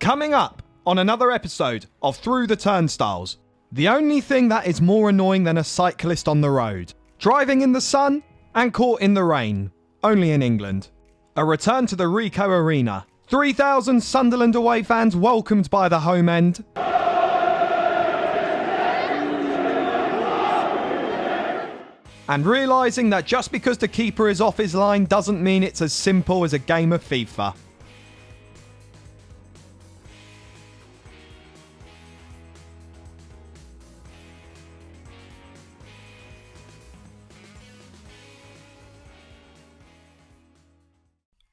Coming up on another episode of Through the Turnstiles, the only thing that is more annoying than a cyclist on the road. Driving in the sun and caught in the rain. Only in England. A return to the Ricoh Arena. 3,000 Sunderland away fans welcomed by the home end. And realising that just because the keeper is off his line doesn't mean it's as simple as a game of FIFA.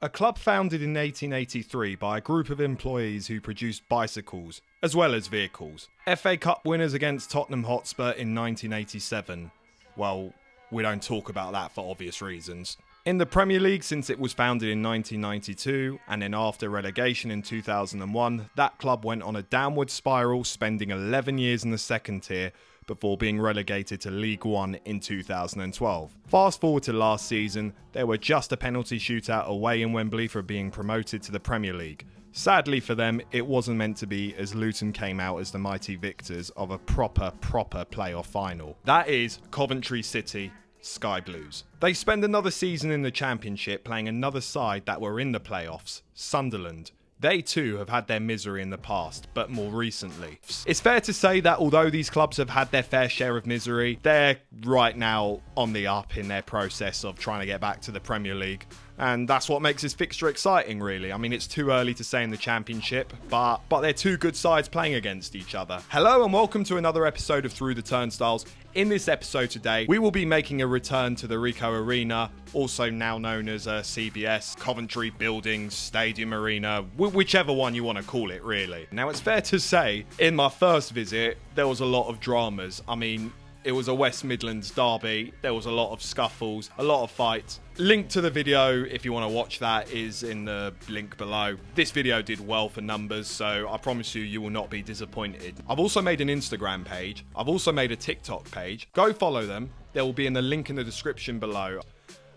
A club founded in 1883 by a group of employees who produced bicycles, as well as vehicles. FA Cup winners against Tottenham Hotspur in 1987. Well, we don't talk about that for obvious reasons. In the Premier League since it was founded in 1992, and then after relegation in 2001, that club went on a downward spiral, spending 11 years in the second tier, before being relegated to League One in 2012. Fast forward to last season, they were just a penalty shootout away in Wembley for being promoted to the Premier League. Sadly for them, it wasn't meant to be, as Luton came out as the mighty victors of a proper playoff final. That is Coventry City Sky Blues. They spend another season in the Championship playing another side that were in the playoffs, Sunderland. They too have had their misery in the past, but more recently. It's fair to say that although these clubs have had their fair share of misery, they're right now on the up in their process of trying to get back to the Premier League. And that's what makes this fixture exciting, really. I mean, it's too early to say in the Championship, but they're two good sides playing against each other. Hello and welcome to another episode of Through the Turnstiles. In this episode today, we will be making a return to the Ricoh Arena, also now known as CBS, Coventry Buildings, Stadium Arena, whichever one you want to call it, really. Now, it's fair to say, in my first visit, there was a lot of dramas. I mean, it was a West Midlands derby. There was a lot of scuffles, a lot of fights. Link to the video, if you want to watch that, is in the link below. This video did well for numbers, so I promise you will not be disappointed. I've also made an Instagram page. I've also made a TikTok page. Go follow them. They will be in the link in the description below.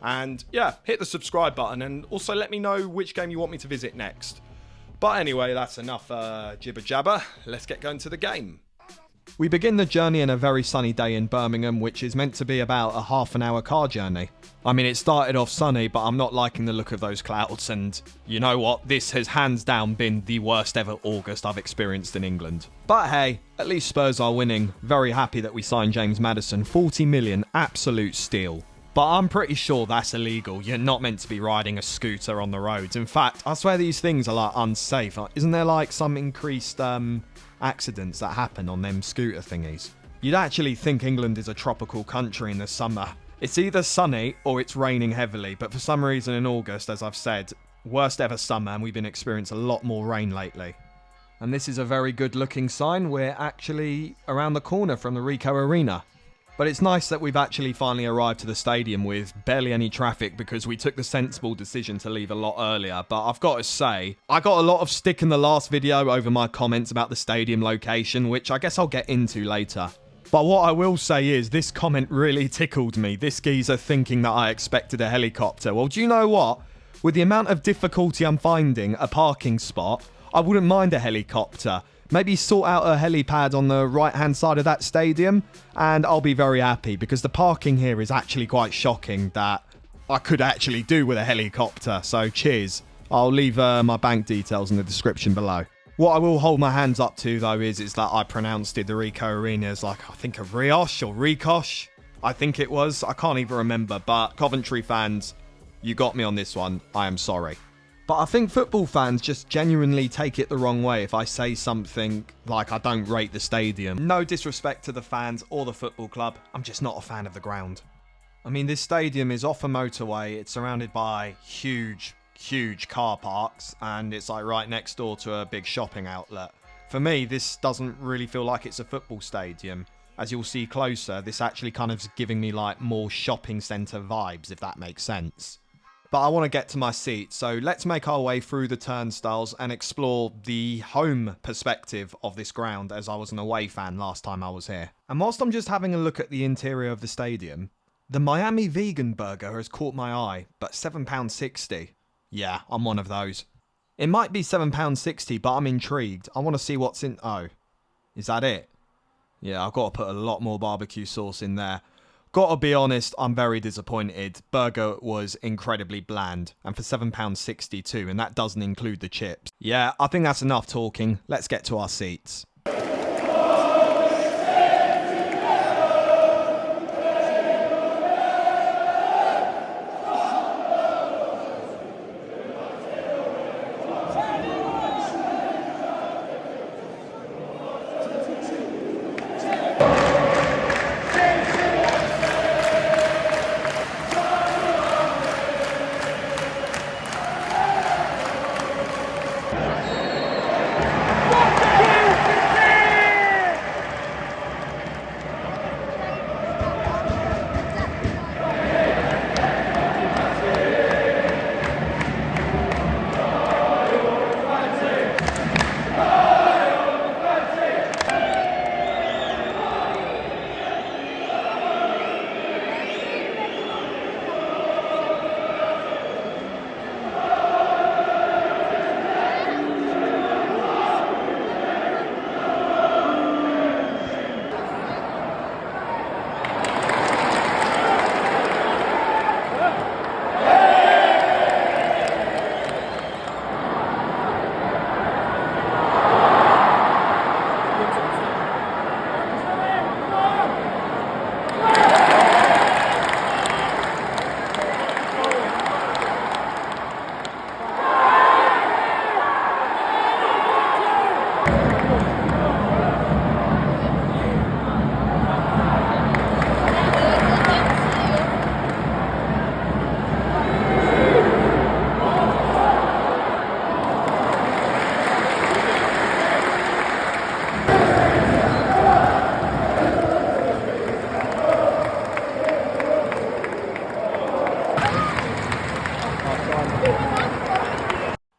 And yeah, hit the subscribe button and also let me know which game you want me to visit next. But anyway, that's enough jibber jabber. Let's get going to the game. We begin the journey in a very sunny day in Birmingham, which is meant to be about a half-an-hour car journey. I mean, it started off sunny, but I'm not liking the look of those clouds, and you know what? This has hands down been the worst ever August I've experienced in England. But hey, at least Spurs are winning. Very happy that we signed James Maddison. 40 million, absolute steal. But I'm pretty sure that's illegal. You're not meant to be riding a scooter on the roads. In fact, I swear these things are like unsafe. Isn't there like some increased accidents that happen on them scooter thingies? You'd actually think England is a tropical country in the summer. It's either sunny or it's raining heavily, but for some reason in August, as I've said, worst ever summer, and we've been experiencing a lot more rain lately. And this is a very good looking sign. We're actually around the corner from the Ricoh Arena. But it's nice that we've actually finally arrived to the stadium with barely any traffic, because we took the sensible decision to leave a lot earlier. But I've got to say, I got a lot of stick in the last video over my comments about the stadium location, which I guess I'll get into later. But what I will say is, this comment really tickled me. This geezer thinking that I expected a helicopter. Well, do you know what? With the amount of difficulty I'm finding a parking spot, I wouldn't mind a helicopter. Maybe sort out a helipad on the right-hand side of that stadium, and I'll be very happy, because the parking here is actually quite shocking that I could actually do with a helicopter. So cheers. I'll leave my bank details in the description below. What I will hold my hands up to, though, is that I pronounced it, the Ricoh Arena, as like, I think a Riosh or Ricosh. I think it was. I can't even remember. But Coventry fans, you got me on this one. I am sorry. But I think football fans just genuinely take it the wrong way if I say something like I don't rate the stadium. No disrespect to the fans or the football club. I'm just not a fan of the ground. I mean, this stadium is off a motorway. It's surrounded by huge car parks, and it's like right next door to a big shopping outlet. For me, this doesn't really feel like it's a football stadium. As you'll see closer, this actually kind of is giving me like more shopping centre vibes, if that makes sense. But I want to get to my seat, so let's make our way through the turnstiles and explore the home perspective of this ground, as I was an away fan last time I was here. And whilst I'm just having a look at the interior of the stadium, the Miami vegan burger has caught my eye, but £7.60. Yeah, I'm one of those. It might be £7.60, but I'm intrigued. I want to see what's in... Oh, is that it? Yeah, I've got to put a lot more barbecue sauce in there. Got to be honest, I'm very disappointed. Burger was incredibly bland, and for £7.60 too, and that doesn't include the chips. Yeah, I think that's enough talking. Let's get to our seats.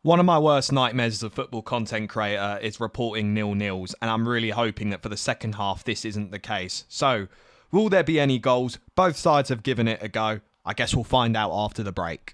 One of my worst nightmares as a football content creator is reporting 0-0s, and I'm really hoping that for the second half this isn't the case. So, will there be any goals? Both sides have given it a go. I guess we'll find out after the break.